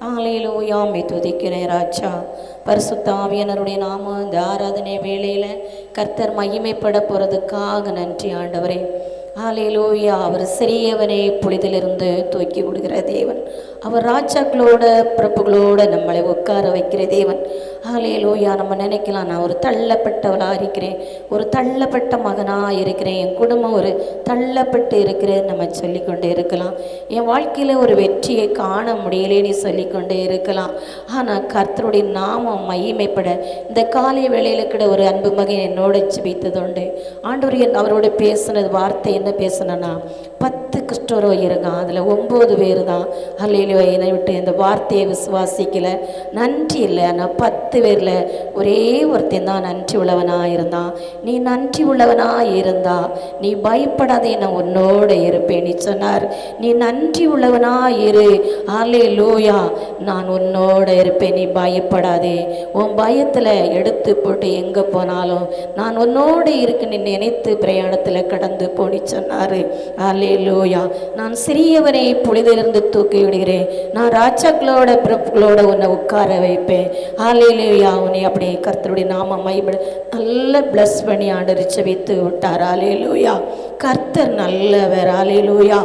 ஆலையிலோயாமை துதிக்கிறேன் ராஜா. பரிசுத்த ஆவியானவருடைய நாம இந்த ஆராதனை வேளையில கர்த்தர் மகிமைப்பட போறதுக்காக நன்றி ஆண்டவரே. ஹல்லேலூயா. அவர் சிறியவனை புலிதிலிருந்து தூக்கி விடுகிற தேவன். அவர் ராஜாக்களோட பிரபுகளோட நம்மளை உட்கார வைக்கிற தேவன். ஹல்லேலூயா. நம்ம நினைக்கலாம், நான் ஒரு தள்ளப்பட்டவளாக இருக்கிறேன், ஒரு தள்ளப்பட்ட மகனாக இருக்கிறேன், என் குடும்பம் ஒரு தள்ளப்பட்டு இருக்கிறேன் நம்ம சொல்லிக்கொண்டே இருக்கலாம். என் வாழ்க்கையில் ஒரு வெற்றியை காண முடியலேன்னு சொல்லிக்கொண்டே இருக்கலாம். ஆனால் கர்த்தருடைய நாமம் மகிமைப்பட இந்த காலை வேளையில் கூட ஒரு அன்பு மகன் என்னோட ஜெபித்ததுண்டு. ஆண்டவர் அவரோட பேசுனது வார்த்தை என்ன பேசுனா, 10 குஷ்டரோகி இருக்கான், அதில் 9 பேர் தான் ஹல்லேலூயா என்னை விட்டு இந்த வார்த்தையை விசுவாசிக்கல, நன்றி இல்லை. ஆனால் 10 பேரில் ஒரே ஒருத்தன் தான் நன்றி உள்ளவனாக இருந்தான். நீ நன்றி உள்ளவனாக இருந்தா நீ பயப்படாதே, நான் உன்னோட இருப்பேன் நீ சொன்னார். நீ நன்றி உள்ளவனாக இரு, ஹல்லேலூயா, நான் உன்னோட இருப்பேன், நீ பயப்படாதே. உன் பயத்தில் எடுத்து போட்டு எங்கே போனாலும் நான் உன்னோடு இருக்குன்னு நினைத்து பிரயாணத்தில் கடந்து போனி சொன்னார். ஹல்லேலூயா. நான் சிறியவனை புலிதிலிருந்து தூக்கி விடுகிறேன், நான் ராஜாக்களோட பிரபுகளோட உன்னை உட்கார வைப்பேன். ஹல்லேலூயா. உன்னை அப்படியே கர்த்தருடைய நாமம் மகிமை நல்ல பிளஸ் பண்ணி ஆண்டவர் ஜெபித்து விட்டார். ஹல்லேலூயா. கர்த்தர் நல்லவர். ஹல்லேலூயா.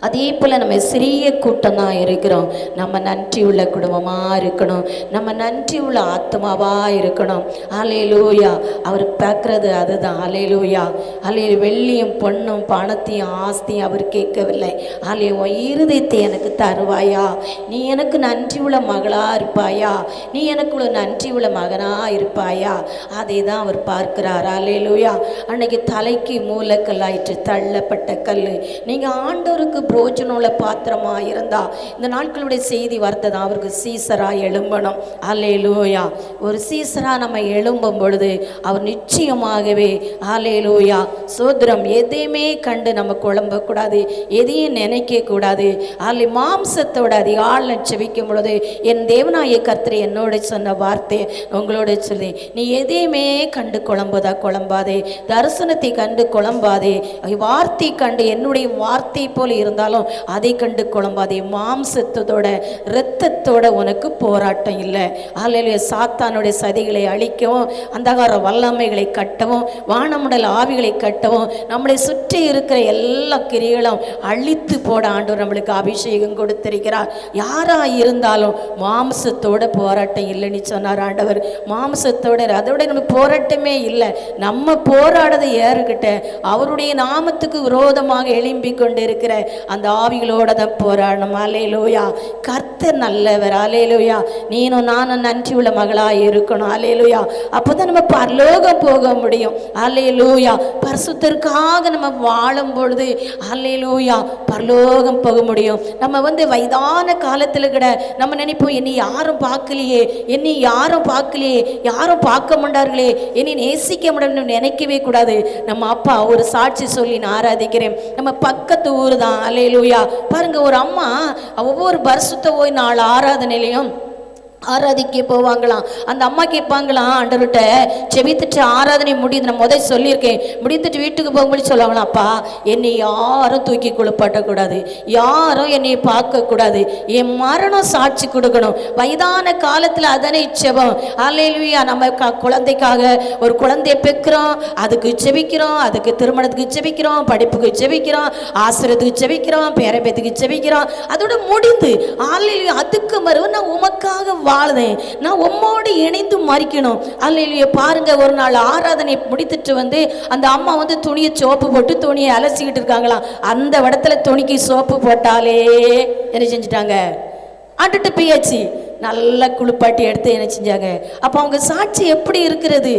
அதே போல் நம்ம சிறிய கூட்டம் தான் இருக்கிறோம். நம்ம நன்றி உள்ள குடும்பமாக இருக்கணும், நம்ம நன்றி உள்ள ஆத்மாவாக இருக்கணும். ஹல்லேலூயா. அவர் பார்க்குறது அதுதான். ஹல்லேலூயா. ஹல்லேலூயா. வெள்ளியும் பொண்ணும் பணத்தையும் ஆஸ்தியும் அவர் கேட்கவில்லை. ஹல்லேலூயா. இருதயத்தை எனக்கு தருவாயா, நீ எனக்கு நன்றி உள்ள மகளாக இருப்பாயா, நீ எனக்கு உள்ள நன்றி உள்ள மகனாக இருப்பாயா, அதை தான் அவர் பார்க்கிறார். ஹல்லேலூயா. அன்னைக்கு தலைக்கு மூலக்கல்லாயிற்று, தள்ளப்பட்ட கல். நீங்கள் ஆண்டவருக்கு பிரோஜனமுள்ள பாத்திரமாக இருந்தா இந்த நாட்களுடைய செய்தி வார்த்தை தான், அவருக்கு சீசராக எழும்பணும். ஹல்லேலூயா. ஒரு சீசராக நம்ம எழும்பும் பொழுது அவர் நிச்சயமாகவே ஹல்லேலூயா சோதரம் எதையுமே கண்டு நம்ம குழம்பக்கூடாது, எதையும் நினைக்க கூடாது. அல்ல மாம்சத்தோட அதிகாலை செவிக்கும் பொழுது என் தேவனாய கர்த்தர் என்னோட சொன்ன வார்த்தை உங்களோட சொல்லி, நீ எதையுமே கண்டு குழம்பாதே, தரிசனத்தை கண்டு குழம்பாதே, வார்த்தை கண்டு என்னுடைய வார்த்தை போல இருந்தாலும் அதை கண்டு குழம்பாதே. மாம்சத்தோட இரத்தத்தோட உனக்கு போராட்டம் இல்லை. ஹல்லேலூயா. சாத்தானுடைய சதிகளை அழிக்கவும், அந்தகார வல்லமைகளை கட்டவும், வானமுடல் ஆவிகளை கட்டவும், நம்மளை சுற்றி இருக்கிற எல்லா கிரியைகளும் அழித்து போட ஆண்டவர் நம்மளுக்கு அபிஷேகம் கொடுத்திருக்கிறார். யாரா இருந்தாலும் மாம்சத்தோட போராட்டம் இல்லைன்னு சொன்னார் ஆண்டவர். மாம்சத்தோட அதோட நம்ம போராட்டமே இல்லை. நம்ம போராடுறது யாருக்கிட்ட? அவருடைய நாமத்துக்கு விரோதமாக எழும்பி கொண்டு இருக்கிற அந்த ஆவிகளோட தான் போராடணும். ஹல்லேலூயா. கர்த்தர் நல்லவர். ஹல்லேலூயா. நீனும் நானும் நன்றி உள்ள மகளாக இருக்கணும். ஹல்லேலூயா. அப்போதான் நம்ம பரலோகம் போக முடியும். ஹல்லேலூயா. பரிசுத்தருக்காக நம்ம வாழும் பொழுது ஹல்லேலூயா பரலோகம் போக முடியும். நம்ம வயதான காலத்தில் கூட நம்ம நினைப்போம், என்னை யாரும் பார்க்கலையே, என்னை யாரும் பார்க்கலையே, யாரும் பார்க்க மாட்டார்களே, என்னை நேசிக்க முடியும் நினைக்கவே கூடாது. நம்ம அப்பா ஒரு சாட்சி சொல்லி நான் ஆராதிக்கிறேன். நம்ம பக்கத்து ஊர் தான். ஹல்லேலூயா. பாருங்க, ஒரு அம்மா ஒவ்வொரு பரிசுத்த ஓய் நாள் ஆராதனையிலையும் ஆராதிக்க போவாங்களாம். அந்த அம்மா கேட்பாங்களாம், ஆண்டவர்கிட்ட செபித்துட்டு ஆராதனை முடியுது, நான் முதல் சொல்லியிருக்கேன், முடிந்துட்டு வீட்டுக்கு போகும்போது சொல்லுவாங்களாம், அப்பா என்னை யாரும் தூக்கி குளிப்பாட்டக்கூடாது, யாரும் என்னை பார்க்கக்கூடாது, என் மரணம் சாட்சி கொடுக்கணும். வயதான காலத்தில் அதனை செபம். ஹல்லேலூயா. நம்ம குழந்தைக்காக ஒரு குழந்தைய பெக்கிறோம், அதுக்கு செபிக்கிறோம், அதுக்கு திருமணத்துக்கு செபிக்கிறோம், படிப்புக்கு செபிக்கிறோம், ஆசிரியத்துக்கு செபிக்கிறோம், பேரம்பேத்துக்கு செபிக்கிறோம். அதோட முடிந்து ஹல்லேலூயா. அதுக்கு மறுவு நான் உமக்காக வாழ்ந்தேன், நான் உம்மோடு இணைந்து மறிக்கணும். அல்லேலூயா. பாருங்க, ஒரு நாள் ஆராதனை முடித்துட்டு அந்த அம்மா துணியை சோப்பு போட்டு துணியை அலசிக்கிட்டு இருக்காங்களாம். அந்த இடத்துல துணிக்கு சோப்பு போட்டாலே என்ன செஞ்சுட்டாங்க, ஆண்டுட்டு போயாச்சு. நல்லா குளிப்பாட்டி எடுத்து என்ன செஞ்சாங்க. அப்போ அவங்க சாட்சி எப்படி இருக்கிறது?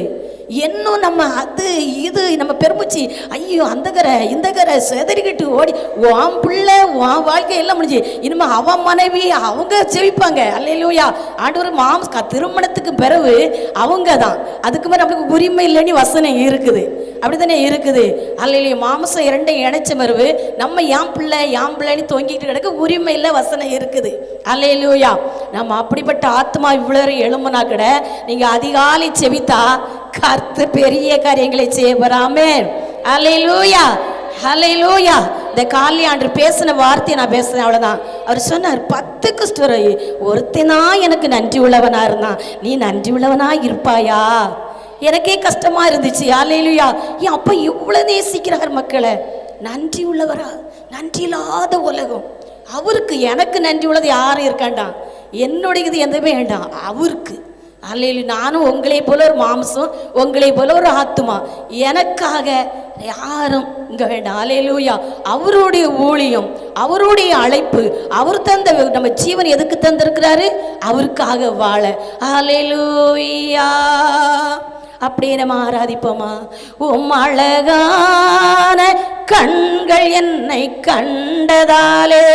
இன்னும் நம்ம அது இது நம்ம பெருமிச்சு, ஐயோ அந்த கரை இந்த கரை செதறிக்கிட்டு ஓடி உன் பிள்ளை உன் வாழ்க்கை எல்லாம் முடிஞ்சு, இனிமே அவன் மனைவி அவங்க செவிப்பாங்க. அல்லேலூயா. ஆண்டவர் திருமணத்துக்கு பிறகு அவங்க தான், அதுக்கு மேலே நம்மளுக்கு உரிமை இல்லைன்னு வசனம் இருக்குது. அப்படித்தானே இருக்குது. அல்லேலூயா. மாம்சம் இரண்டையும் இணைச்ச மருவு நம்ம யாம் பிள்ளைன்னு தொங்கிட்டு கிடக்க உரிமை இல்லை வசனம் இருக்குது. அல்லேலூயா. நம்ம அப்படிப்பட்ட ஆத்மா இவ்வளவு எழும்புனா கூட நீங்க அதிகாலை செவித்தா கர்த்தர் பெரிய காரியங்களை செய்ய வராமே. அல்லேலூயா. ஹல்லேலூயா. இந்த காலை ஆண்டு பேசின வார்த்தையை நான் பேசுறேன், அவ்வளவுதான். அவர் சொன்னார் 10 கிறிஸ்துவரை ஒருத்தனா எனக்கு நன்றி உள்ளவனா இருந்தான், நீ நன்றி உள்ளவனா இருப்பாயா? எனக்கே கஷ்டமா இருந்துச்சு. ஹல்லேலூயா. ஏன் அப்ப இவ்வளவு நேசிக்கிறார் மக்களை? நன்றி உள்ளவரா? நன்றி இல்லாத உலகம். அவருக்கு எனக்கு நன்றி உள்ளது யாரும் இருக்காண்டாம், என்னுடையது எதுவுமே வேண்டாம் அவருக்கு. அல்லேலூயா. நானும் உங்களை போல ஒரு மாம்சம், உங்களை போல ஒரு ஆத்துமா, எனக்காக யாரும் இங்க வேண்டாம். அல்லேலூயா. அவருடைய ஊழியம், அவருடைய அழைப்பு, அவர் தந்த நம்ம ஜீவன் எதுக்கு தந்திருக்கிறாரு? அவருக்காக வாழ. அல்லேலூயா. அப்படியே நம்ம ஆராதிப்போமா? உம் அழகான கண்கள் என்னை கண்டதாலே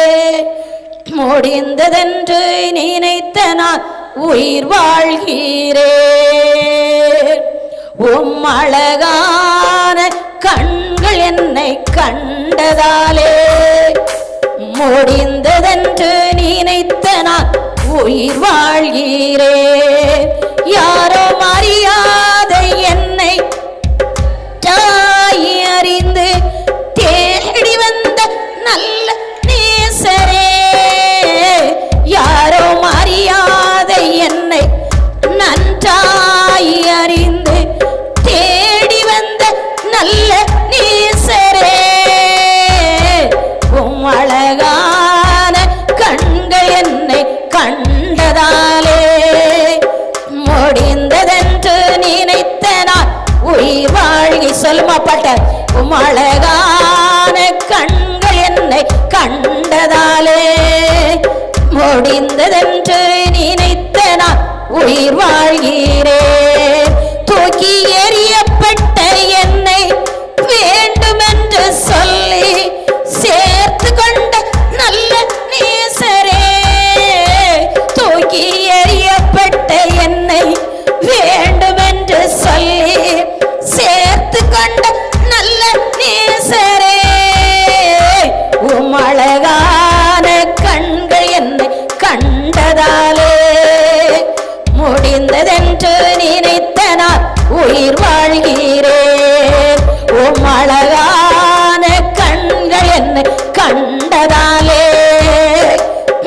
முடிந்ததென்று நினைத்த நான் உயிர் வாழ்கிறேன். உம் அழகான கண்கள் என்னை கண்டதாலே முடிந்ததென்று நினைத்த நான் உயிர் வாழ்கிறேன். யாரோ அறியாத என்னை தாய் அறிந்து தேடி வந்த நல்ல நேசரே, யாரோ அறியாத என்னை நன்றாய் அறிந்து தேடி வந்த நல்ல நேசரே, உம் அழகான கண்கள் என்னை கண்டதாலே முடிந்ததென்று நினைத்த நான் உயிர் வாழ்கி. சொல்லுமா பாட்ட. உம் அழகான கண்கள் என்னை கண்டதாலே முடிந்ததென்று நினைத்த நான் உயிர் வாழ்கிறேன். தூக்கி எறியப்பட்ட என்னை வேண்டுமென்று சொல்லி சேர்த்து கொண்ட நல்ல நேசரே, தூக்கி எறியப்பட்ட என்னை வேண்டுமென்று சொல்லி சேர்த்து கொண்ட நல்ல நேசரே, உம் அழகான கண்கள் என்னை கண்டதாலே முடிந்ததென்று நினைத்த நான் உயிர் வாழ்கிறேன். உம் அழகான கண்கள் என்னை கண்டதாலே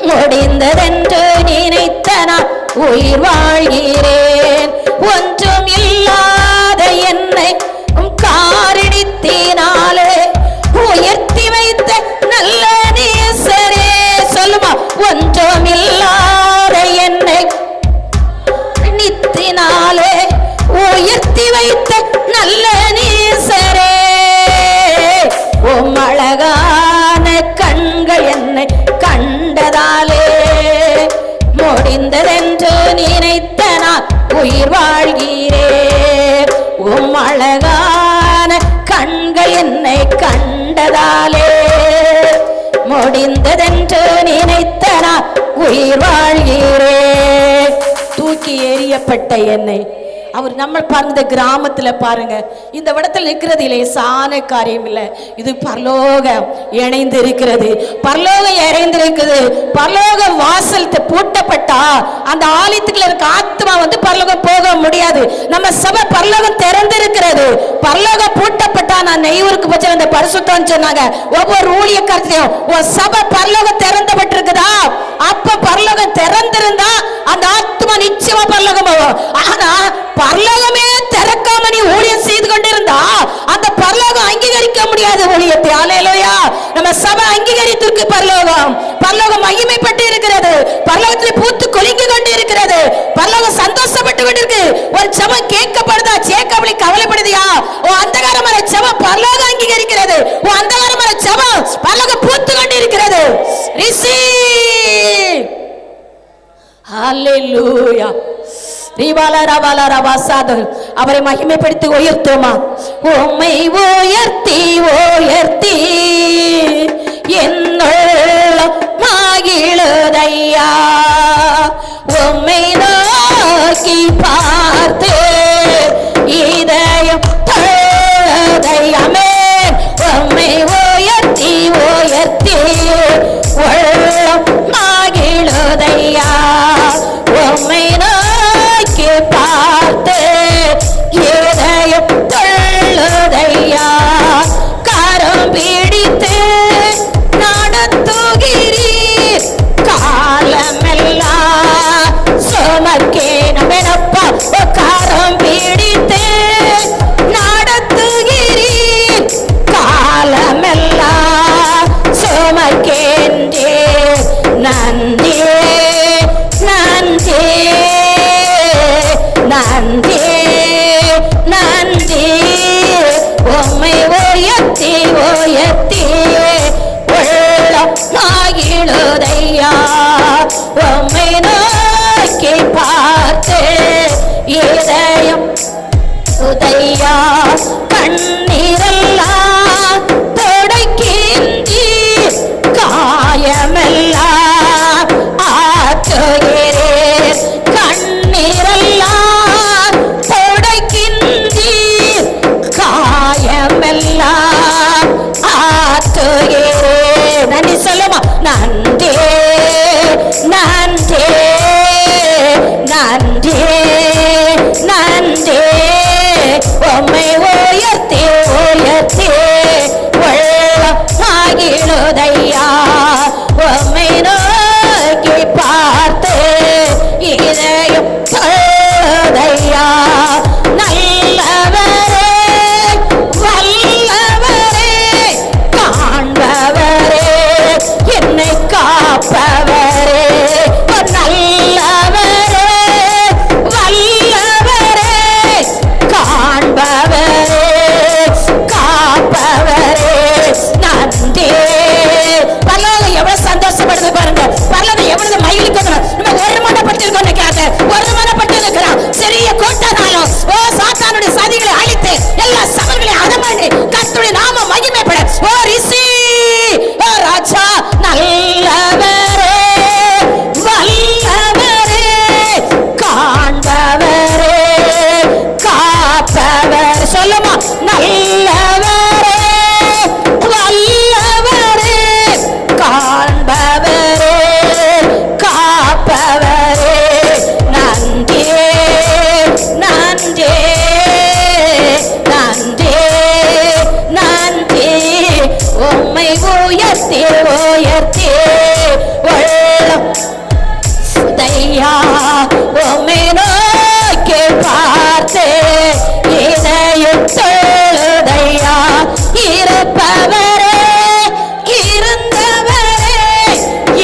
முடிந்ததென்று நினைத்த நான் உயிர் வாழ்கிறேன். ஒன்றும் இல்லாத என்னை காரணித்தினாலே உயர்த்தி வைத்த நல்ல நேசரே. சொல்லுமா. ஒன்றும் இல்லாத என்னை நித்தினாலே உயர்த்தி வைத்த நல்ல நேசரே, உம் அழகான கண்கள் என்னை கண்டதாலே முடிந்ததென்று நினைத்த நான் உயிர் வாழ்கிறேன். உம் அழகான கண்கள் என்னை கண்டதாலே முடிந்ததென்று நினைத்த நான் உயிர் வாழ்கிறேன். தூக்கி எறியப்பட்ட என்னை அவர் நம்ம பாருங்க, கிராமத்துல பாருங்க, இந்த இடத்துல நிற்கிறது லேசான காரியம் இல்லை. இது பரலோகம் இணைந்து இருக்கிறது, பரலோகம் இணைந்திருக்குது. பரலோக வாசல் பூட்டப்பட்டா அந்த ஆலயத்துக்குள்ள இருக்க ஆத்மா பரலோகம் போக முடியாது. நம்ம சபை பரலோகம் திறந்திருக்கிறது. பரலோகம் பூட்டப்பட்டா, நான் நெய்வூருக்கு போச்சு அந்த பரிசுத்தம் சொன்னாங்க, ஒவ்வொரு ஊழியக்காரத்தையும் உன் சபை பரலோகம் திறந்தப்பட்டிருக்குதா? அப்ப பரலோகம் திறந்திருந்தா அந்த ஆத்மா நிச்சயமா பரலோகம் போகும். ஆனா பரலோகமே திறக்காம நீ ஊழியம் செய்து கொண்டிருந்தா அந்த பரலோகம் அங்கீகரிக்க முடியாது ஊழியத்தை. அல்லேலூயா. நம்ம சபை அங்கீகரித்திருக்கு பரலோகம். பரலோகம் மகிமைப்பட்டு இருக்கிறது, பரலோகத்தில் பூத்து கொலிந்து கொண்டு இருக்கிறது, பரலோகம் சந்தோஷப்பட்டு கொண்டிருக்கு. ஒரு ஜெபம் கேட்கப்படுதா? கேட்கவில்லை, கவலைப்படுதியா? ஓ அந்தகாரமான ஜெபம் பரலோகம் அங்கீகரிக்கிறது. ஓ அந்தகாரமான ஜெபம் பரலோகம் பூத்து கொண்டு இருக்கிறது. ரிசீவ். ஹல்லேலூயா. அவரை மகிமைப்படுத்தி உயர்த்துமா? உம்மை உயர்த்தி உயர்த்தி என்னுள்ளம் மகிழுதையா, உம்மை நோக்கி பார்த்து இதயம் தழுதையாமே. உம்மை உயர்த்தி உயர்த்தி உள்ளம் மகிழுதையா, உம்மை பார்த்து இதயம் தள்ளுதையா. கரம் மகிழுதையா கண்ணீரெல்லாம் தொடக்கின்றீர் காயமெல்லாம் ஆற்றுகிறீர் கண்ணீரெல்லாம் தொடக்கின்றீர் காயமெல்லாம் ஆற்றுகிறீர். நன்றி சொல்லுமா, நன்றி நன்றி நன்றி நன்றி. உம்மை உயர்த்தி உயர்த்தி உள்ளம் மகிழுதையா உம்மை நோக்கி பார்த்து இதயம் தொழுதையா. நல்லவரே வல்லவரே காண்பவரே என்னை காப்பவரே. நல்லவரே வல்லவரே காண்பவரே காப்பவரே. நன்றி. பரலோகம் எவ்வளவு சந்தோஷப்படுது பாருங்க, பரலோகம் எவ்வளவு மகிழ்ச்சி. நம்ம ஒருமனப்பட்டிருக்கோம், ஒருமனப்பட்டிருக்கிறோம். சிறிய கூட்டனாலும் ஓ சாத்தானுடைய சதிகளை அழித்து எல்லா சமல்களையும் அதமணி கர்த்தருடைய நாம மகிமைப்பட ஓ ரிசி ஓ ராஜா. நல்லவரே வல்லவரே காண்பவரே காப்பவர். சொல்லுமா, நல்லவரே வல்லவரே காண்பவரே காப்பவரே. நன்றி நன்றி நன்றி நன்றி. உம்மை உயர்த்தி உயர்த்தி உள்ளம் தையா உம்மை நோக்கி பார்த்து இதயம் தொழுதையா. இருப்பவரே இருந்தவரே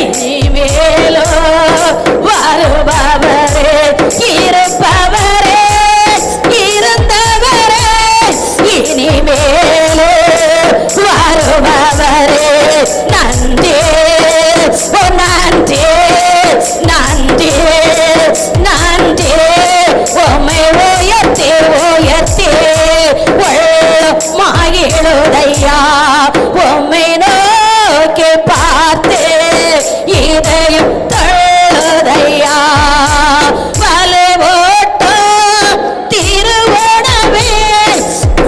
இனிமேலோ வருபவரே. இருப்பவரே இருந்தவரே இனிமேலோ வருபவரே. நன்றி ஓ நன்றி நன்றி நன்றி. உம்மை உயர்த்தி உயர்த்தி உள்ளம் மகிழுதையா உம்மை நோக்கி பார்த்து இதயம் தொழுதையா. வலுவோட்டோ திருவோணமே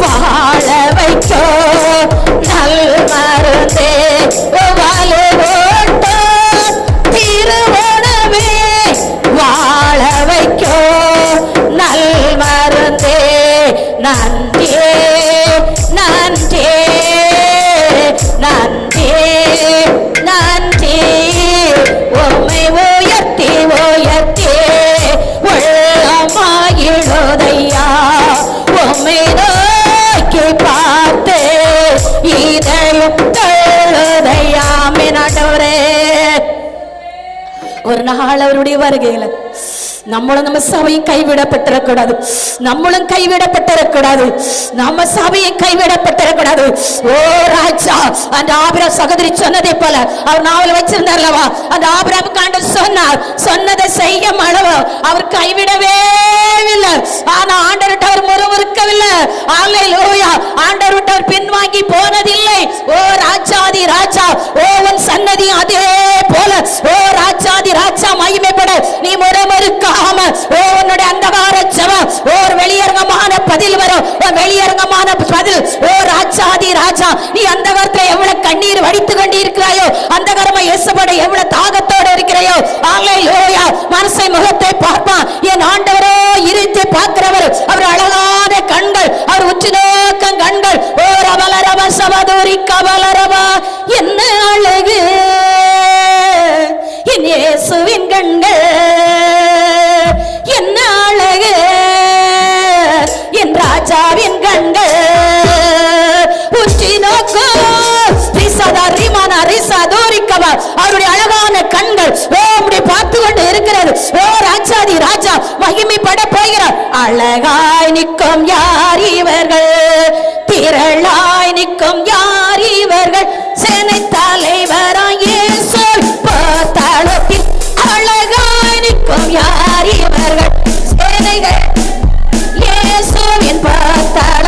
வாழ வைக்கோ நல் மருந்தே. வலுவோட்டோ திருவோணமே வாழ வைக்கோ நல் மருந்தே. நன்றி நன்றி நன்றி நன்றி. உம்மை உயர்த்தி உயர்த்தி உள்ளமாயிழுதையா உம்மை நோக்கி பார்த்து இதயம் தொழுதையா. ஆண்டவரே ஒரு நாள் அவருடைய வருகையில நம்மளும் நம்ம சபையும் கைவிடப்பட்டிருக்கூடாது, நம்மளும் கைவிடப்பட்டிருக்கூடாது, நம்ம சபையும் கைவிடப்பட்டிருக்கூடாது. ஓ ராஜா, அந்த ஆபிரகாம் சகோதரி சொன்னதை போல அவர் நாவல் வச்சிருந்தார்லவா, அந்த ஆபிரகாம் காண்டு சொன்னார், சொன்னதை செய்ய அளவு அவர் கைவிடவே இல்லை. ஆனா ஆண்டவர்கிட்ட அவர் முறுமுறுக்கவில்லை. அல்லேலூயா. ஆண்டவர்கிட்ட அவர் பின்வாங்கி போனதில்லை. ஓ ராஜாதி ராஜா, ஓ உன் சன்னதி அதே போல ஓ ராஜாதி ராஜா மகிமைப்பட நீ முறுமுறுக்க உன்னுடைய அந்தகார ஜெபம் ஒரு வெளியரங்கமான பதில் வரும். வெளியரங்கமான பதில். ஓ ராஜாதி ராஜா, நீ அந்தகாரத்துல எவ்வளவு கண்ணீர் வடித்து கொண்டு இருக்கிறாயோ, அந்தகாரமா இயேசுவோட எவ்வளவு தாகத்தோடு இருக்கிறாயோ. அல்லேலூயா. மனசை முகத்தை பார்ப்பான் என் ஆண்டவரோ, இருத்தி பார்க்கிறவர். அவர் அழகான கண்கள், அவர் உற்று நோக்கம் கண்கள். ஓ ரபலரப சபதூரி கபலரபா, என்ன அழகு என் இயேசுவின் கண்கள், என்ன அழகு என் ராஜாவின் கண்கள். உச்சி நோக்கோ அவருடைய அழகான கண்கள் ஓடி பார்த்து கொண்டு இருக்கிறது. ஓ ராஜாதி ராஜா மகிமைப்பட போகிறார். அழகாய் நிற்கும் யார் இவர்கள், திரளாய் நிற்கும் யார் இவர்கள், சேனை தலைவராய் இயேசு பார்த்தாளத்தில் அழகாய் நிற்கும் யார் இவர்கள், சேனைகள் இயேசுவின் பார்த்தாள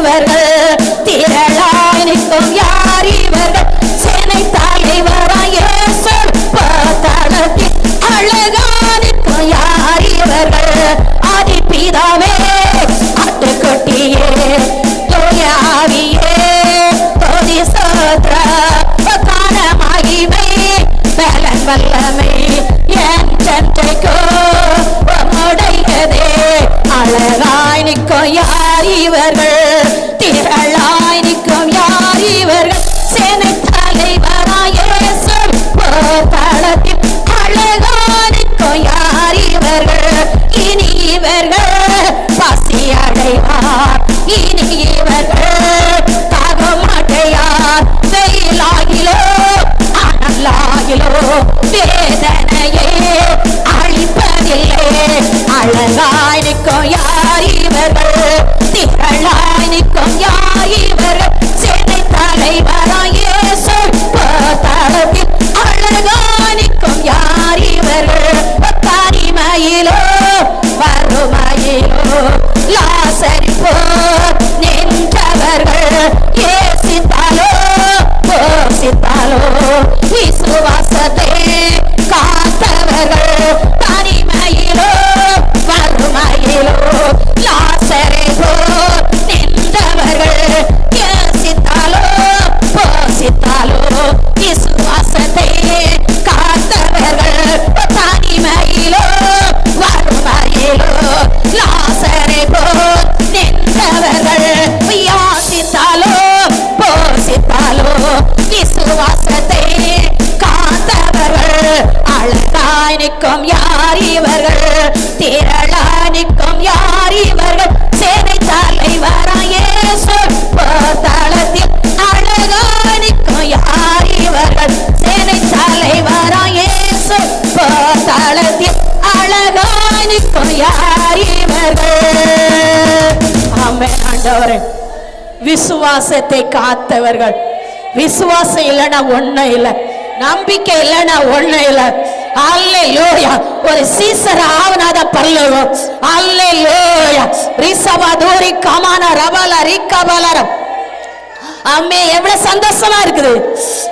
இவர்கள்? திரளாய் நிற்கும் யார் இவர்கள்? சேனை தலைவராய் இயேசு பாதாளத்தில் அழகாய் நிற்கும் யார் இவர்கள்? ஆதி பிதாவே, ஆட்டுக்குட்டியே, தூய ஆவியே, துதி ஸ்தோத்திரம் மகிமை பலன் வல்லமை என்றென்றைக்கோ உம்முடையதே. அழகாய் நிற்கும் யார் இவர்கள்? திரளாய் நிற்கும் யார் இவர்கள்? சேனை தலைவராய் இயேசு போர்க்களத்தில் அழகாய் நிற்கும் யார் இவர்கள்? இனி இவர்கள் பசி அடைவார், இனி இவர்கள் தாகமடையார். வெயிலாகிலோ அனலாகிலோ வேதனையே அழிப்பதில்லை. அழகாய் நிற்கும் யார் இவர்கள்? திரளாய் நிற்கும் யார் இவர்கள்? சேனை தலைவராய் இயேசு போர்க்களத்தில் அழகாய் நிற்கும் யார் இவர்கள்? தனிமையிலோ வறுமையிலோ லாசரிப்போ நின்றவர்கள், ஏசித்தாலோ போசித்தாலோ விசுவாசத்தை காத்தவர்கள். தனிமையிலோ வறுமையிலோ லாசரிப்போ நின்றவர்கள், ஏசித்தாலோ போசித்தாலோ விசுவாசத்தை காத்தவர்கள். தனிமையிலோ வறுமையிலோ லாசரிப்போ நின்றவர்கள், யாசித்தாலோ போசித்தாலோ விசுவாசத்தை காத்தவர்கள். அழகாய் நிற்கும் யார் இவர்கள்? திரளாய் நிற்கும் யார் இவர்கள்? சேனை தலைவராய் இயேசு போர்க்களத்தில் அழகாய் நிற்கும் யார் இவர்கள்? சேனை தலைவராய் இயேசு போர்க்களத்தில் அழகாய் நிற்கும் யார் இவர்கள்? ஆமென். ஆண்டவரே, விசுவாசத்தை காத்தவர்கள். விசுவாசம் இல்லைன்னா ஒண்ணும் இல்லை, நம்பிக்கை இல்லைன்னா ஒண்ணும் இல்லை. அல்லேலூயா. ஒரு சீசர் ஆவனாத பல்லவம். அல்லேலூயா. ரிசவதூரி கமான ரவல ரிக்கபலரம். அம்மே, எவ்வளவு சந்தோஷமா இருக்குது.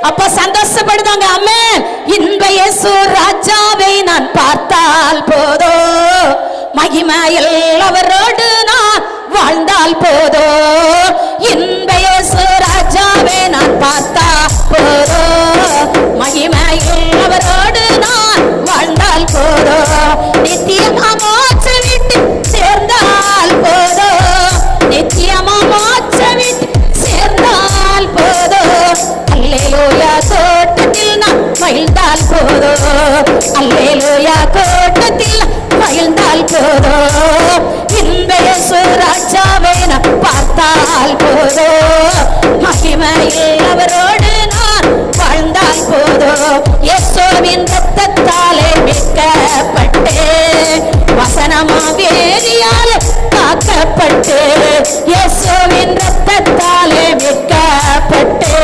அப்ப சந்தோஷப்படுதாங்க. அம்மே, இன்ப இயேசு ராஜாவை நான் பார்த்தால் போதோ, மகிமையில் அவரோடு நான் வாழ்ந்தால் போதோ. இன்ப இயேசு ராஜாவை நான் பார்த்தா போதோ, மகிமையில் அவரோடு நான் வாழ்ந்தால் போதோ. நித்தியமா மோட்ச வீட்டு சேர்ந்தால் போதோ, நித்தியமா மோட்ச வீட்டு சேர்ந்தால் போதோ. அல்லேலூயா. தோட்டத்தில் நான் மகிழ்ந்தால் போதோ, அல்லேலூயா. தோட்டத்தில் மகிழ்ந்தால் போதோ. இந்த இயேசு ராஜாவை நான் பார்த்தால் போதோ, மகிமையில் அவரோடு நான் வாழ்ந்தால் போதோ. இயேசுவின் ரத்தத்தாலே மீட்கப்பட்டே, வசனமா வேதியாலே காக்கப்பட்டே. இயேசுவின் ரத்தத்தாலே மீட்கப்பட்டே,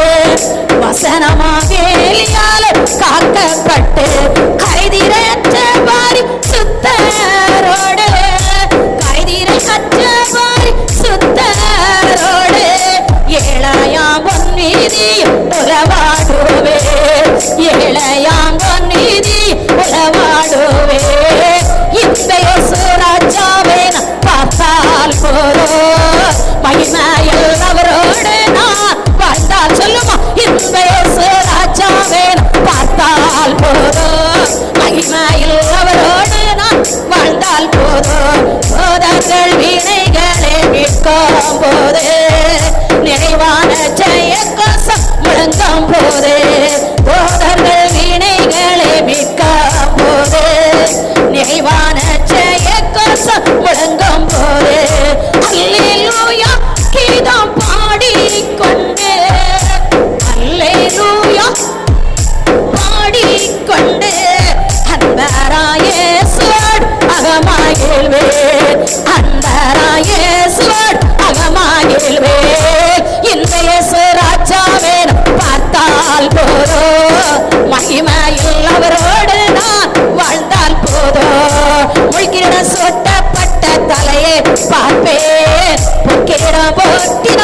வசனமா வேலியாலே காக்கப்பட்டு. கைதிரற்ற பாரி சுத்தரோடு, கைதிரற்ற பாரி சுத்தரோடு, ஏழையாம் பொன்னிதி உறவாடுவே, ஏழையாம் பொன்னிதி உறவாடுவே. இந்த இயேசு ராஜாவை நான் பார்த்தால் போதோ, மகிமையில் அவரோடு நான் வாழ்ந்தால். சொல்லுமா, இந்த இயேசு ராஜாவை நான் பார்த்தால் போதோ, மகிமையில் அவரோடு நான் வாழ்ந்தால் போதோ. போதங்கள் வீணைகளை மீட்கும் போது, நிறைவான ஜெய கோஷம் முழங்கும் போது, போதங்கள் வீணைகளை மீட்கும் போது, நிறைவான ஜெய கோஷம் முழங்கும் போது. அல்லேலூயா கீதம் பாடிக்கொண்டு, அல்லேலூயா பாடிக்கொண்டு, அன்பராயேசுவோடு அகமாகில்வேன், அன்பராயேசுவோடு அகமாகில்வேன். இந்த இயேசு ராஜாவை பார்த்தால் போதோ, மகிமையில் அவரோடு நான் வாழ்ந்தால் போதோ. முள்கிட சூட்டப்பட்ட தலையை பார்ப்பேன், பொக்கிடம் போட்டின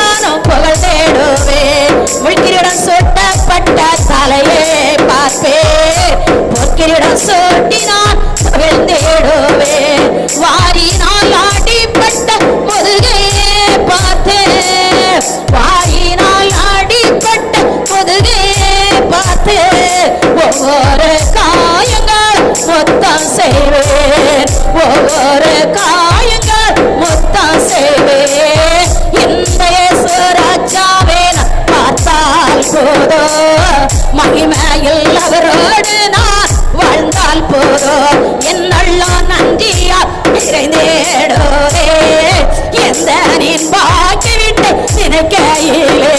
ஒரு காயங்கள் முத்தம் செய்வே. இந்த இயேசு ராஜாவே நான் பார்த்தால் போதும், மகிமையில் அவரோடு நான் வாழ்ந்தால் போதும். என்னெல்லாம் நன்றியா நிறைந்தேடோரே, எந்த நீன் பாக்கி விட்டு நினைக்கையிலே.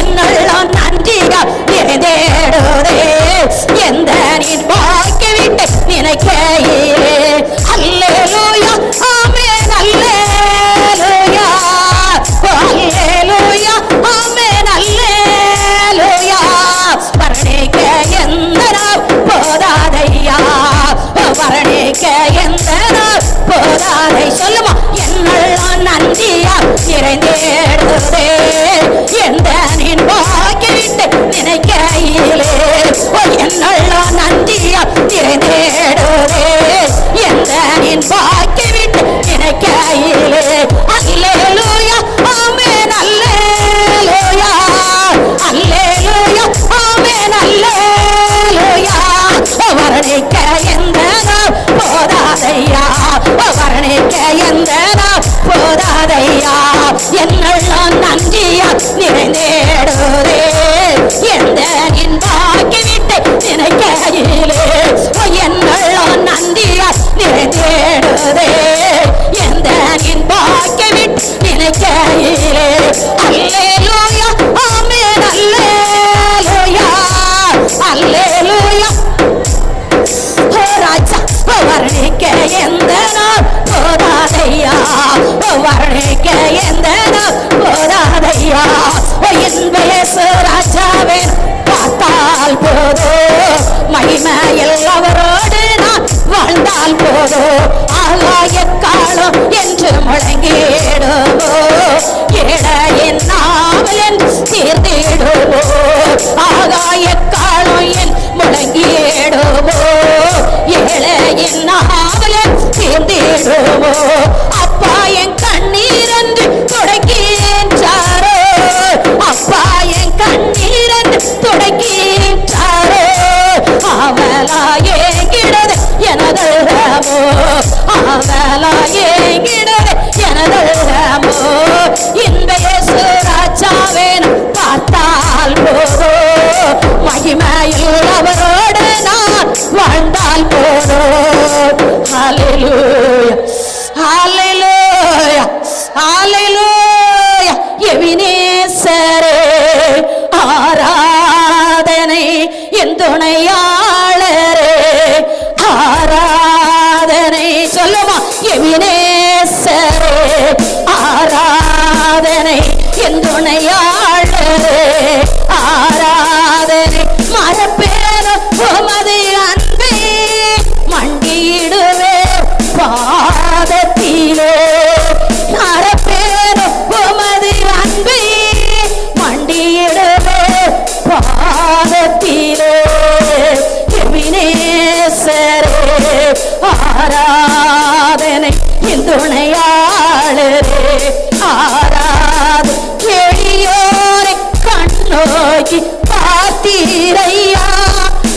என்னெல்லாம் நன்றியா நிறைந்தேடோரே, எந்த நீன் பாக்கி விட்டு நினைக்கையிலே. அல்லேலூயா ஆமென் அல்லேலூயா, அல்லேலூயா ஆமென் அல்லேலூயா. வர்ணிக்க எந்த நாள் போதாதையா, வர்ணிக்க எந்த நாள் போதாதை. சொல்லுமா என்னெல்லாம் நன்றியா நிறைந்தேடுதே, எந்த நீன் வாக்கி விட்டு நினைக்கையிலே. என்னெல்லாம் நன்றியா நிறைந்தேடுதே, எந்த நீன் வாக்கி விட்டு நினைக்கையிலே. அல்லேலூயா ஆமென் அல்லேலூயா, அல்லேலூயா ஆமென் அல்லேலூயா. வர்ணிக்க எந்த நாள் போதாதையா, வர்ணிக்க எந்த நாள் போதாதையா. என்னெல்லாம் நன்றியா நிறைந்தேடுதே, எந்த நின் வாக்கி விட்டு நினைக்கையிலே. என்னெல்லாம் நன்றியா நிறைந்தேடுதே, எந்த நின் வாக்கி விட்டு நினைக்கையிலே. அல்லேலூயா ஆமென் அல்லேலூயா, அல்லேலூயா. ராஜா வர்ணிக்க எந்த நாள் போதாதையா, வர்ணிக்க எந்த நாள் போதாதையா. என் வயசு ராஜாவே பார்த்தால் போதும், மகிமையில் அவரோடு நான் வாழ்ந்தால் போதும். ஆகாய காலம் என்று முழங்கிடுவோ, ஏழையின் நாவல் என்று தீர்ந்திடுவோ. ஆகாய காலம் என் முழங்கிடுவோ, ஏழையின் நாவல் என்று தீர்ந்திடுவோ. அப்பா என் கண்ணீர் என்று தொடக்கின்றாரோ, அப்பா என் கண்ணீர் என்று தொடக்கின்றாரோ. அவளாயே கிடது எனதோ, அவளாயே கிடது எனதோ. இந்த இயேசு ராஜாவே பார்த்தால் போதும், மகிமையில் அவரோடு நான் வாழ்ந்தால் போதும். ஹல்லேலூயா ஹல்லேலூயா ஹல்லேலூயா. எபினேசரே ஆராதனை என் துணையாளரே, ஆராதனை. சொல்லுமா எபினேசரே ஆராதனை என் துணையாளரே, ஆராதனை. மறப்பேனோ உமது அன்பே, மண்டியிடுவே பாதத்திலே. மறப்பேனோ உமது அன்பே, மண்டியிடுவே பாதத்திலே. எபினேசரே ஆராதனை என் துணையாளரே, ஆராதனை. எளியோரை கண்ணோக்கி பார்த்தீரையா,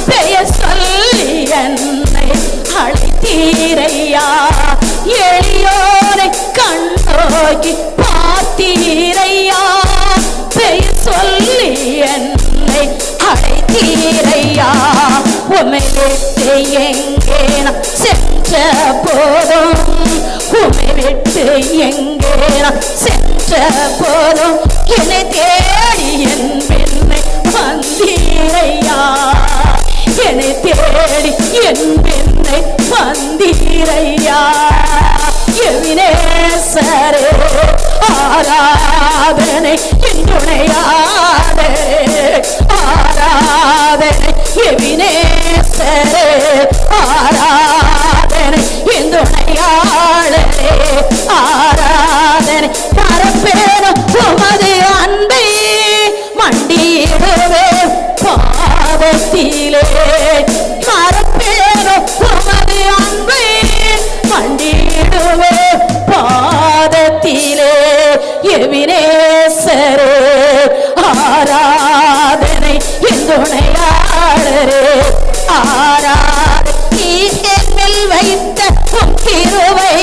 பெயர் சொல்லி என்னை அழைத்தீரையா. எளியோரை கண்ணோக்கி பார்த்தீரையா, பெயர் சொல்லி என்னை அழைத்தீரையா. உம்மை விட்டு எங்கே நான் சென்ற போதும், உம்மை விட்டு எங்கே நான் சென்ற போதும், என்னை தேடி என் பெண்ணை வந்தீரையா. என்னை தேடி என் பெண்ணை வந்தீரையா. எபினேசரே ஆராதனை என் துணையாளரே, ஆராதனை. எபினேசரே ஆராதனை என் துணையாளரே, ஆராதனை. மறப்பேனோ உமது அன்பை, மண்டியிடுவே பாதத்திலே. மறப்பேனோ உமது அன்பை, மண்டியிடுவே பாதத்திலே. எபினேசரே ஆராதனை என் துணையாளரே, ஆராதனை. நீர் என் மேல் வைத்த உம் கிருபை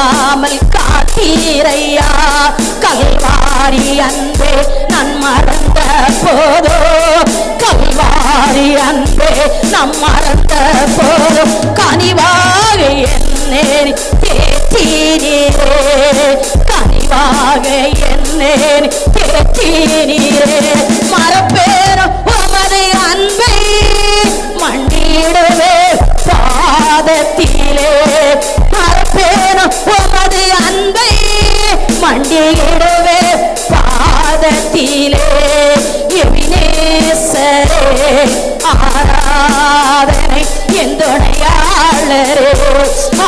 மறையாமல் காத்தீரையா. கல்வாரி அன்பே நான் மறந்த போதோ, கல்வாரி அன்பே நாம் மறந்த போதோ, கனிவாக என்னை தேற்றினீரே, கனிவாக என்னை தேற்றினீரே. மறப்பேனோ உமது அன்பை, மண்டியிடுவே பாதத்திலே. மறப்பேனோ உமது அன்பை, மண்டியிடுவே பாதத்திலே. எபினேசரே ஆராதனை என் துணையாளரே,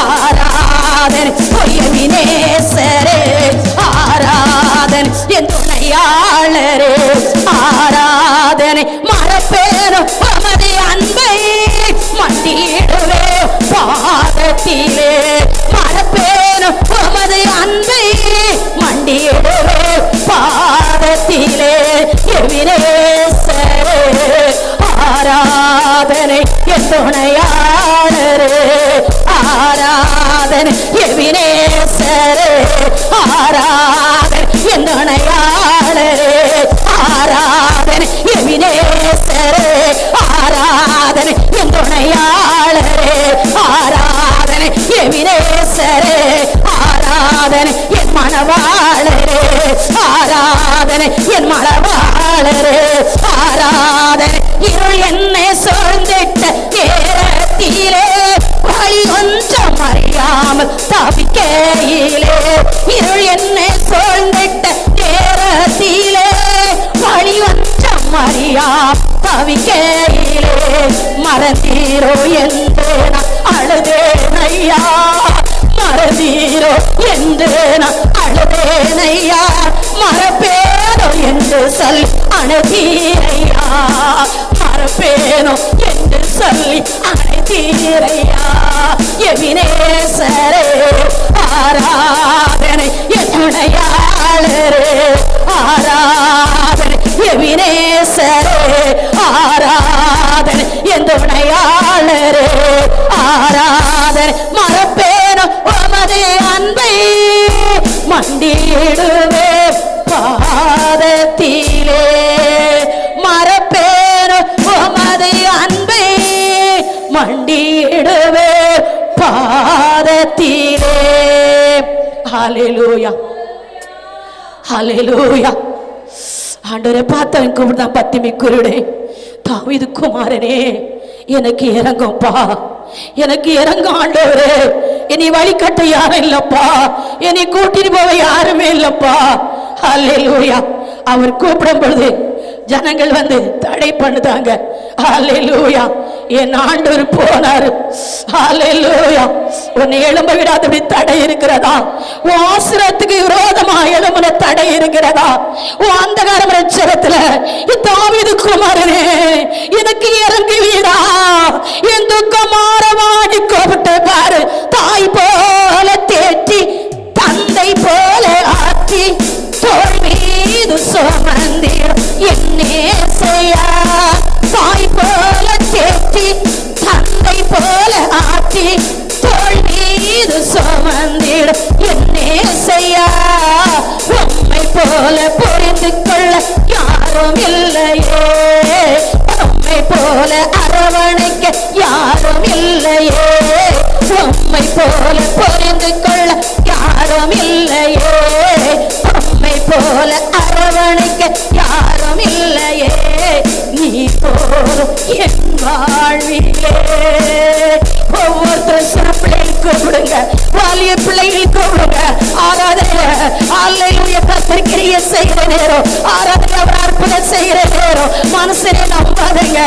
ஆராதனை எபினேசரே ஆராதனை என் துணையாளரே, ஆராதனை. மறப்பேனோ உமது அன்பை, மண்டியிடுவே பாதத்திலே. மறப்பேனோ உமது அன்பை, மண்டியிடுவே பாதத்திலே. எபினேசரே ஆராதனை என் துணையாளரே, ஆராதனை எபினேசரே ஆராதனை என் துணையாளரே, ஆராதனை எபினேசரே ஆராதனை என் துணையாளரே, ஆராதனை எபினேசரே ஆராதனை என் மணவாளரே, ஆராதனை என் மணவாளரே, ஆராதனை. இருள் என்னை சூழ்ந்திட்ட நேரத்திலே, வழி ஒன்றும் அறியாமல் தவிக்கையிலே. இருள் என்னை சூழ்ந்திட்ட நேரத்திலே, வழி ஒன்றும் அறியாமல் தவிக்கையிலே. மறந்தீரோ என்று நான் அழுதேனையா, மறந்தீரோ என்று நான் அழுதேனையா. மறப்பேனோ என்று சொல் அணுதீரையா, மறப்பேனோ என்று சொல்லி அணுதீரையா. எபினேசரே ஆராதனை என் துணையாளரே, ஆராதனை எபினேசரே ஆராதனை என் துணையாளரே, ஆராதனை. மறப்பேனோ உமது அன்பை, மண்டியிடுவே பாதத்திலே. மறப்பேனோ உமது அன்பை, மண்டியிடுவே பாதத்திலே. ஹல்லேலூயா, ஹல்லேலூயா. ஆண்டவரை பார்த்தவன் கூப்பிடுதான் பத்திமி குருடே, தாவீது குமாரனே எனக்கு இறங்கும்பா, எனக்கு இறங்கும் ஆண்டவரே. இனி வழிகட்ட யாரும் இல்லப்பா, என்னை கூட்டிட்டு போக யாருமே இல்லப்பா. ஹல்லேலூயா. அவர் கூப்பிடும் பொழுது ஜனங்கள் வந்து தடை பண்ணுதாங்க. ஹல்லேலூயா. என் ஆண்டவர் போனாரு. ஹல்லேலூயா. உன்னை எழும்ப விடாதபடி தடை இருக்கிறதா? உன் ஆசிரத்துக்கு விரோதமா எழும்புன தடை இருக்கிறதா? உன் அந்தகார பிரச்சனத்துல தாவீது குமாரனே எனக்கு இறங்கி வீடா, என் துக்கமாரவாடி கூப்பிட்டு பாரு. தாய் போல தேற்றி தந்தை போல ஆற்றி, தோள் மீது சுமந்திடும் என்னேசையா. தாய் போல தேற்றி தந்தை போல ஆற்றி, தோள் மீது சுமந்திடும் என்னேசையா. உம்மை போல புரிந்து கொள்ள யாரும் இல்லையே, உம்மை போல அரவணைக்க யாரும் இல்லையே, உம்மை போல புரிந்து கொள்ள யாரும் இல்லையே, உம்மை போல அரவணைக்க யாரும் இல்லையே. நீ போதும் என் வாழ்விலே. ஒவ்வொருத்தரும் சிறு பிள்ளைகள் கூப்பிடுங்க, வாலிய பிள்ளைகள் கூப்பிடுங்க. ஆராதனை அல்லேலூயா. கர்த்தர் கிரியை செய்கிற நேரம், ஆராதனை அவர் அற்புதம் செய்கிற நேரம். மனுஷனை நம்பாதங்க,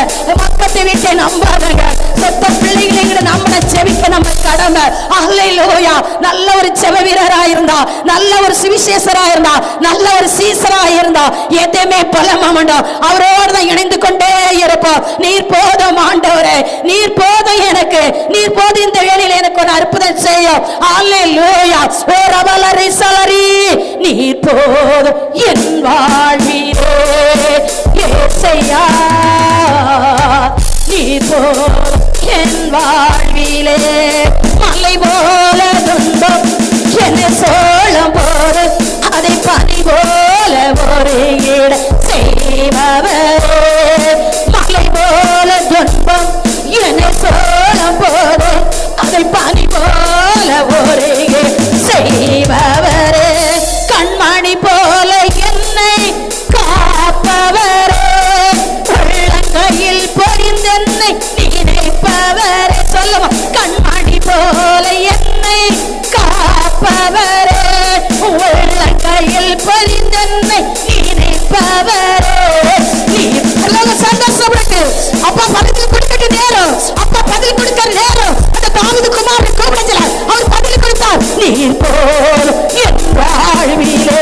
பக்கத்து வீட்டை நம்பாதங்க. சொத்த பிள்ளைகளை நம்மளை செவிக்க நம்ம கடமை. அல்லேலூயா. நல்ல ஒரு செவ வீரரா இருந்தா, நல்ல ஒரு சுவிசேஷரா இருந்தா, நல்ல ஒரு சீசரா இருந்தா எதுவுமே பலமாண்டோம். அவரோடு தான் இணைந்து கொண்டே இருப்போம். நீர் போதும் ஆண்டவரே, நீர் போதும் எனக்கு, நீர் போதும் இந்த வேளையில் எனக்கு ஒரு அற்புதம் செய்யும். அல்லேலூயா. ஓ ரபலரி சலரி, நீர் போதும் என் வாழ்விலே. ஏசையா நீர் போதும் என் வாழ்விலே. மலை போல துன்பம் நினைப்பவரே, உள்ளங்கையில் பொழிந்தன்னை நினைப்பவரே. நீ சந்தோஷப்பட்டு அப்பா பதில் கொடுக்க நேரம், அப்பா பதில் கொடுக்கிற நேரம். அந்த தாவீது குமாரன் கூப்பிடல, அவர் பதில் கொடுத்தார். நீர் போல் என் வாழ்விலே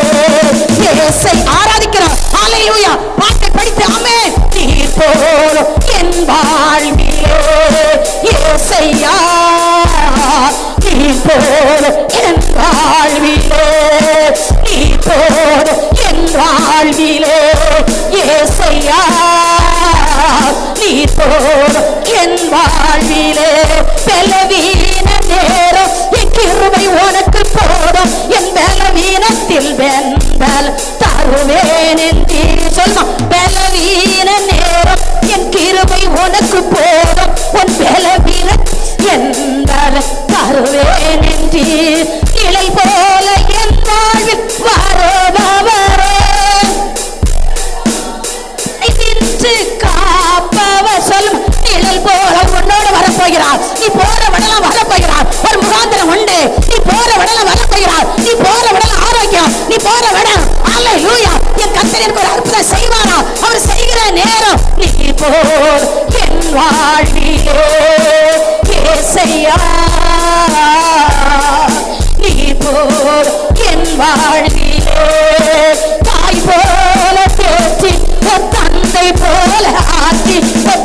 இயேசை ஆராதிக்கிறார். ஹல்லேலூயா. பாட்டை படித்து ஆமென். நீர் போல் என் வாழ்விலே இயேசையா, நீர் போல் என் வாழ்விலே, நீர் போல் என் வாழ்விலே இயேசையா, நீர் போல் என் வாழ்விலே. பலவீன நேரம் என் கிருபை உனக்கு போதும், என் பலவீனத்தில் வெந்தல் தருவேன் என்று சொல்லும். பலவீன நேரம் என் கிருபை உனக்கு போதும், உன் பலவீன என்றால் தருவேன் என்று. நிலை போல என் வாழ்வில் வருபவரே, நின்று காப்பவர் சொல்லும். நிழல் போல உன்னோடு வரப்போகிறார். நீ போற விடலாம் வரப்போகிறார். ஒரு முகாந்திரம் உண்டு. நீ போற விடலாம் வரப்போகிறார். நீ போற விடலாம் ஆரோக்கியம். நீ போற விடம் அல்லேலூயா. என் கர்த்தர் எனக்கு ஒரு அற்புதம் செய்வாரா? அவர் செய்கிற நேரம். நீ போல் என் வாழ்விலே இயேசையா, நீ போல் என் வாழ்விலே. தாய் போல பேசி தந்தை போல ஆற்றி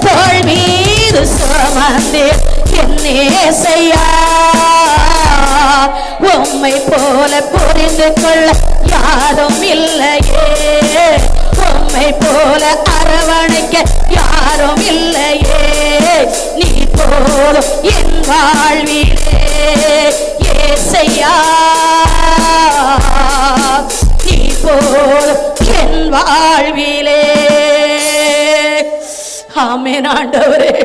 தோள் மீது சுமந்து என்னேசையா, உம்மை போல புரிந்து கொள்ள யாரும் இல்லையே, உம்மை போல அரவணைக்க யாரும் இல்லையே. நீ போல என் வாழ்விலே இயேசையா, நீ போல என் வாழ்விலே. ஆமென் ஆண்டவரே,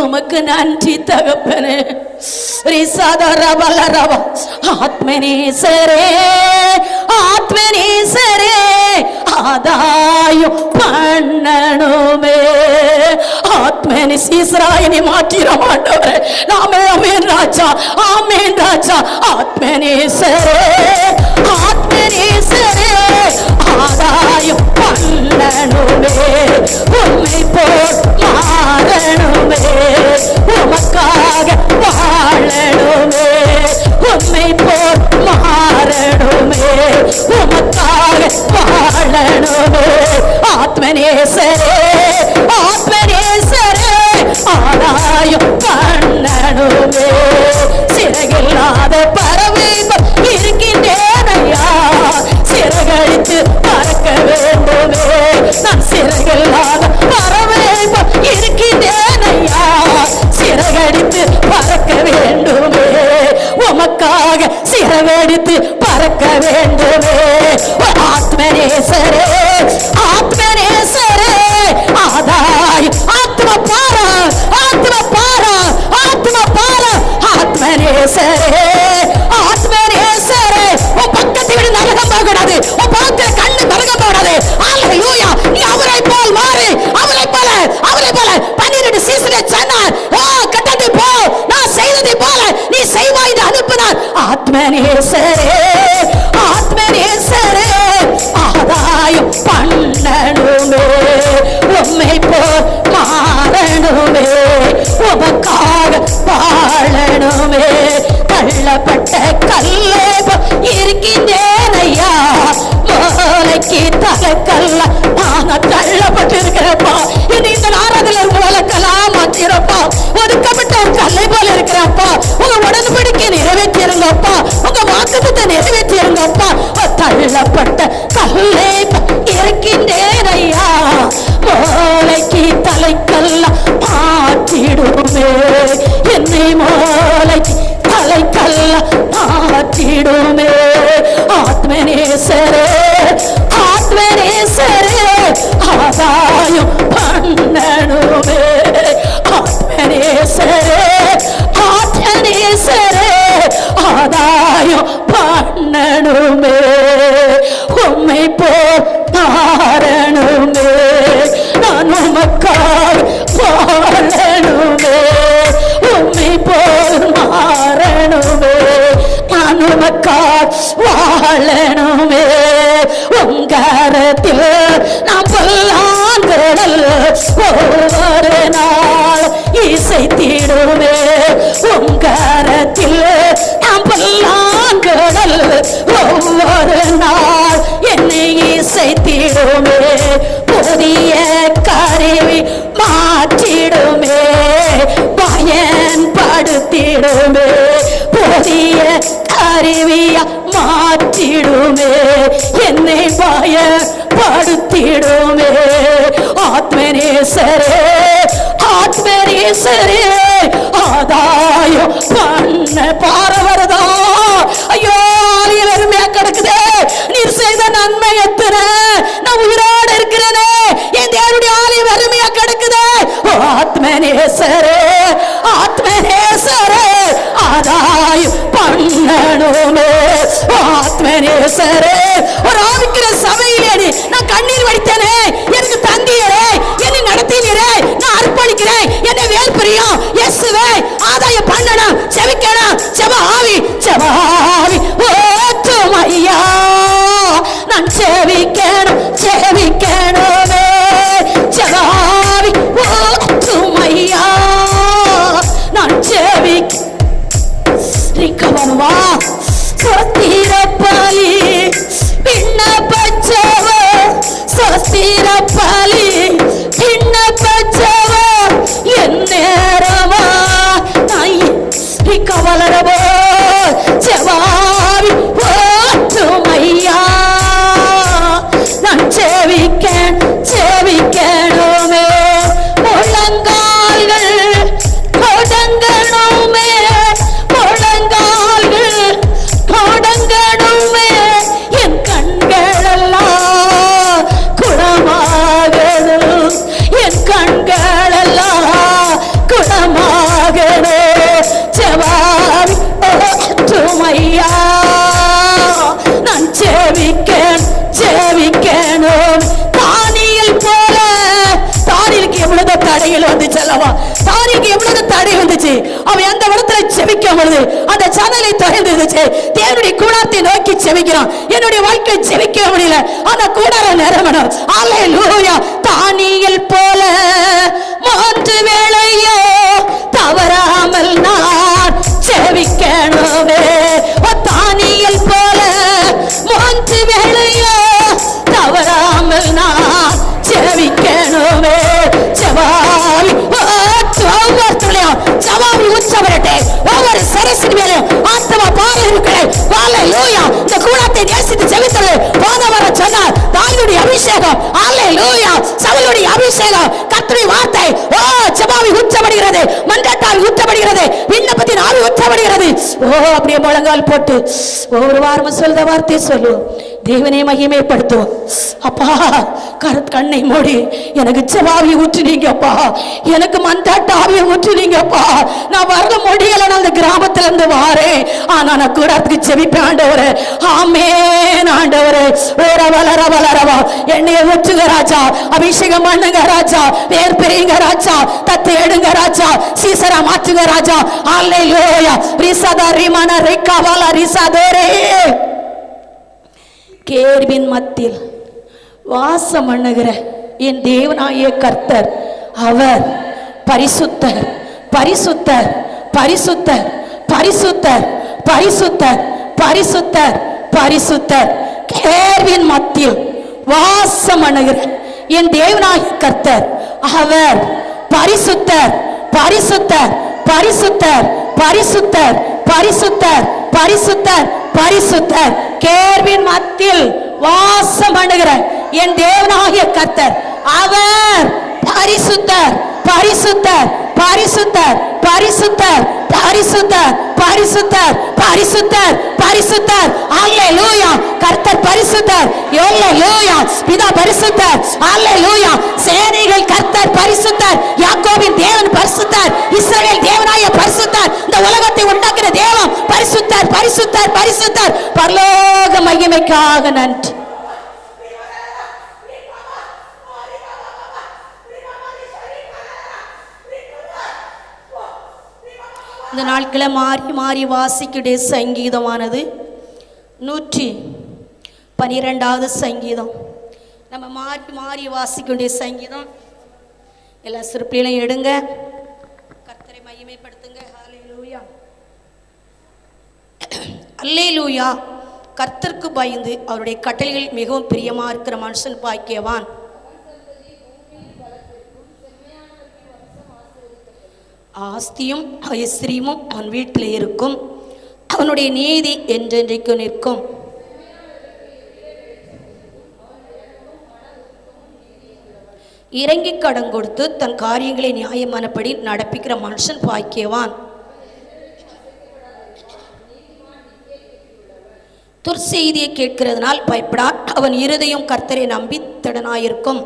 உமக்கு நன்றி தகப்பனே. ஆத்மனேசரே, ஆத்மனேசரே, ஆதாயம் பண்ணணுமே. ஆத்மனி சீசராயனை மாற்றிட மாட்டவரே. நாமே ஆமென் ராஜா, ஆமென் ராஜா. ஆத்மனேசரே, ஆத்மனேசரே, ஆதாயம் பண்ணணுமே. உம்மை போல் மாறணுமே, உமக்காக வாழணுமே. உம்மை போல் மாறணுமே, உமக்காக வாழணுமே. ஆத்மனேசரே, ஆத்மனேசரே, ஆதாயம் பண்ணணுமே. சிறகில்லாத பறவை இருக்கின்றேன் ஐயா, சிறகடித்து பறக்க வேண்டுமே. நான் சிறகில்லாத பறவை இருக்கின்றேன் ஐயா, சிறகடித்து பறக்க வேண்டுமே. உமக்காக சிறகடித்து பறக்க வேண்டுமே. ஆத்மனேசரே, ஆத்மனேசரே, ஆதாய் ஆத்ம பார, ஆத்ம பார, ஆத்ம பார. ஆத்மனேசரே, ஆத்மனேசரே, உன் பக்கத்தை விட நரகம் போகக்கூடாது, உன் பக்கத்துல கண்ணு நரகம் போகக்கூடாது. அல்லேலூயா. நீ அவரை போல் மாறு, அவரை போல, அவரை போல. 12 சீசனை சொன்னார், கட்டத்தை போ, நான் செய்ததை போல நீ செய்வாய் என்று அனுப்பினார். ஆத்மனேசரே, ஆத்மனேசரே, ஆதாயம் பண்ணணுமே. உம்மை போல் மாறணுமே, உமக்காக வாழணுமே. தள்ளப்பட்ட கல்லே இருக்கின்றேன் ஐயா, மூளைக்கு தலைக்கல்ல நான் தள்ளப்பட்டு இருக்கிறப்பா. இந்த நாரதில் மூலக்கெல்லாம் மாற்றிருப்பா. ஒதுக்கப்பட்ட ஒரு கல்லை போல இருக்கிறப்பா. உங்க உடன்படிக்கை நிறைவேற்றிருங்கப்பா, உங்க வாக்குத்தத்தை நிறைவேற்றிருங்கப்பா. தள்ளப்பட்ட கல்லை இருக்கின்றேன் ஐயா, மூளைக்கு தலைக்கல்ல மாற்றிடுமே. என்னை மூளைக்கு தலைக்கல்ல மாற்றிடுமே. ஆத்மனேசரே, ஆத்மனேசரே, ஆதாயம் பண்ணணுமே. ஆத்மனேசரே, ஆத்மனேசரே, ஆதாயம் பண்ணணுமே. உம்மை போல் மாறணுமே, நான் உமக்காக வாழணுமே. உம்மை போல் மாறணுமே, நான் உமக்கா வாழணுமே. உங்கரத்தில் நாம் பல்லாங்குழல் ஒவ்வொரு நாள் இசைத்திடுமே. உங்கரத்தில் நாம் பல்லாங்குழல் ஒவ்வொரு நாள் என்னை இசைத்திடுமே. புதிய கருவி மாற்றிடுமே, பயன்படுத்திடுமே. புதிய கருவியா மாற்றிடுமே, என்னை பயன்படுத்திடுமே. ஆத்மநேசரே ஆத்மநேசரே ஆதாயம் பண்ண பாரவரதா. ஐயோ வெறுமையா கிடக்குது, நீர் செய்த நன்மை எத்தனை, நான் உயிரோடு இருக்கிறேனே, என் தேவனுடைய ஆலயம் வெறுமையா கிடக்குது. ஆத்மநேசரே ஆத்மநேசரே ஆதாயம் பண்ணணுமே. ஆத்மநேசரே ஒரு ஆவிக்கிற சபையிலே நான் கண்ணீர் வடித்தேனே, எனக்கு தந்தீரே, என்னை நடத்தினீரே, நான் அர்ப்பணிக்கிறேன், என்னை வேல் பிரியம் இயேசுவே ஆதாயம் பண்ணணும். செவிக்கணும், செவ ஆவி ஓற்றும் ஐயா, நான் செவிக்கணும் செவிக்கணுமே. செவ ஆவி ஓற்றும் ஐயா, நான் செவிக்கவா. சொஸ்திரப்பலி விண்ணப்பச்சவ, சொஸ்திரப்பலி விண்ணப்பச்சவ, என் நேரமா நான் வளரவோ. செவாவி ஓற்றும் ஐயா, நான் செவிக்கணுமே. முழங்கால்கள் கொடங்கணுமே, முழங்கால்கள் கொடங்கணுமே. என் கண்களெல்லாம் குணமாகணும், என் கண்களெல்லாம் குணமாகணும். செவாவி ஓற்றும் ஐயா, நான் செவிக்கணும். தானியல் போல, தானியலுக்கு எவ்வளவு தடைகள் வந்துச்சு அல்லவா, தானியலுக்கு எவ்வளவு தடை வந்துச்சு. அவன் அந்த இடத்துல செவிக்கும் பொழுது அந்த சனலை திறந்துருச்சு. தேவனுடைய கூடாரத்தை நோக்கி செவிக்கிறான். என்னுடைய வாழ்க்கை செவிக்க முடியல, ஆனா கூடார நிரம்பணும். அல்லேலூயா. தானியல் போல மூன்று வேளையோ தவறாமல் நான் செவிக்கணுமே. தானியல் போல மூன்று வேளையோ தவறாமல் நான் செவிக்கணுமே. செவாவி ஒவ்வொருத்தரையும் செவாவி உச்சவரட்டே, ஒவ்வொரு சரசின் மேலும் ஆத்மா பாரம் இருக்கிறேன். அல்லேலூயா. இந்த கூடத்தை நேசித்து செவித்தது போன வர சொன்னார். தாயுடைய அபிஷேகம், அல்லேலூயா, சவுலுடைய அபிஷேகம், கர்த்தருடைய வார்த்தை ஓ செவாவி ஊற்றப்படுகிறது, மன்றத்தால் ஊற்றப்படுகிறது, விண்ணப்பத்தின் ஆவி ஊற்றப்படுகிறது. ஓ அப்படியே முழங்கால் போட்டு ஒவ்வொரு வாரமும் சொல்ற வார்த்தை சொல்லுவோம். தேவனே மகிமைப்படுத்தும். அப்பா கண்ணை மூடி எனக்கு செவாவியை ஊற்றுனீங்கப்பா, எனக்கு மந்தாட்ட ஆவியை ஊற்றுனீங்கப்பா. நான் வரல முடியல, நான் அந்த கிராமத்துல இருந்து வாரேன், ஆனா நான் கூடத்துக்கு செவிப்பேன் ஆண்டவரே. ஆமென் ஆண்டவரே. வளரவா என்னைய ஊற்றுங்க ராஜா, அபிஷேகம் பண்ணுங்க ராஜா, வேர் பெரியுங்க ராஜா, தத்தை எடுங்க ராஜா, சீசரா மாற்றுங்க ராஜா. அல்லேலூயா. ரிசாதா ரிமான ரிகாவாலா ரிசாதோரே. கேர்வின் மத்தியில் வாசம் பண்ணுகிற என் தேவனாகிய கர்த்தர், அவர் பரிசுத்தர் பரிசுத்தர் பரிசுத்தர் பரிசுத்தர் பரிசுத்தர் பரிசுத்தர் பரிசுத்தர். கேர்வின் மத்தியில் வாசம் பண்ணுகிற என் தேவனாகிய கர்த்தர், அவர் பரிசுத்தர் பரிசுத்தர் பரிசுத்தர் பரிசுத்தர் பரிசுத்தர் பரிசுத்தர் பரிசுத்தர். கேர்வின் மத்தியில் வாசம் பண்ணுகிற என் தேவனாகிய கர்த்தர், அவர் பரிசுத்தர் பரிசுத்தர் பரிசுத்தர் பரிசுத்தர் பரிசுத்தர் பரிசுத்தர் பரிசுத்தர் பரிசுத்தர். அல்லேலூயா. கர்த்தர் பரிசுத்தர். அல்லேலூயா. பிதா பரிசுத்தர். அல்லேலூயா. சேனைகள் கர்த்தர் பரிசுத்தர். யாக்கோபின் தேவன் பரிசுத்தர். இஸ்ரவேல் தேவனாய பரிசுத்தர். இந்த உலகத்தை உண்டாக்கின தேவன் பரிசுத்தர் பரிசுத்தர் பரிசுத்தர். பரலோக மகிமைக்காக நன்றி. இந்த நாட்களை மாறி மாறி வாசிக்கிற சங்கீதமானது 112வது சங்கீதம். நம்ம மாறி மாறி வாசிக்க வேண்டிய சங்கீதம். எல்லா சிறுப்பிலையும் எடுங்க, கர்த்தரை மகிமைப்படுத்துங்க. ஹல்லேலூயா, அல்லேலூயா. கர்த்தருக்கு பயந்து அவருடைய கட்டளைகள் மிகவும் பிரியமா இருக்கிற மனுஷன் பாக்கியவான். ஆஸ்தியும் ஐஸ்வரியமும் அவன் வீட்டில் இருக்கும், அவனுடைய நீதி என்றென்றைக்கு நிற்கும். இறங்கி கடன் கொடுத்து தன் காரியங்களை நியாயமானபடி நடப்பிக்கிற மனுஷன் பாக்கியவான். துர்செய்தியை கேட்கிறதுனால் பயப்படான், அவன் இருதயம் கர்த்தரை நம்பி திடனாயிருக்கும்.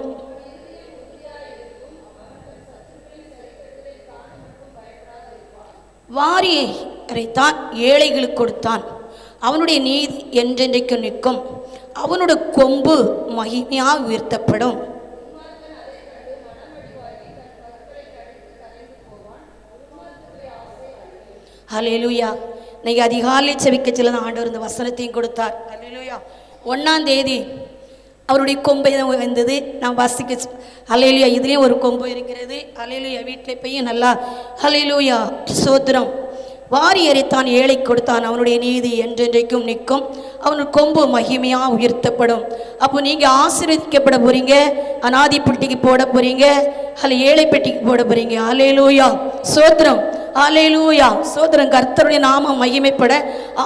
வாரியை அரைத்தான், ஏழைகளுக்கு கொடுத்தான், அவனுடைய நீதி என்றென்றைக்கு நிற்கும். அவனுடைய கொம்பு மகிமையாக உயர்த்தப்படும். ஹல்லேலூயா. இன்னைக்கு அதிகாலை செவிக்க சில ஆண்டவர் இந்த வசனத்தையும் கொடுத்தார். ஹல்லேலூயா. 1ஆம் தேதி அவருடைய கொம்பை வந்தது நான் வாசிக்க. ஹல்லேலூயா. இதுலேயும் ஒரு கொம்பு இருக்கிறது. ஹல்லேலூயா. வீட்டில் போய் நல்லா ஹல்லேலூயா சோத்திரம். வாரி எறித்தான், ஏழை கொடுத்தான், அவனுடைய நீதி என்றென்றைக்கும் நிற்கும். அவனுடைய கொம்பு மகிமையாக உயர்த்தப்படும். அப்போ நீங்கள் ஆசீர்வதிக்கப்பட போகிறீங்க, அநாதி பெட்டிக்கு போட போகிறீங்க, அல்ல ஏழை பெட்டிக்கு போட போகிறீங்க. ஹல்லேலூயா சோத்திரம், ஹல்லேலூயா சோத்திரம். கர்த்தருடைய நாமம் மகிமைப்பட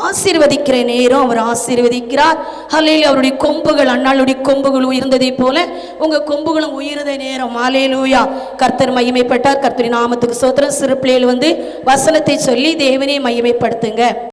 ஆசீர்வதிக்கிற நேரம் அவர் ஆசீர்வதிக்கிறார். ஹல்லேலூயா. அவருடைய கொம்புகள் அண்ணாளுடைய கொம்புகள் உயர்ந்ததை போல உங்கள் கொம்புகளும் உயர்ந்த நேரம். ஹல்லேலூயா. கர்த்தர் மகிமைப்பட்டார். கர்த்தருடைய நாமத்துக்கு சோத்திரம். சிறு பிள்ளைகள் வசனத்தை சொல்லி தேவனை மகிமைப்படுத்துங்க.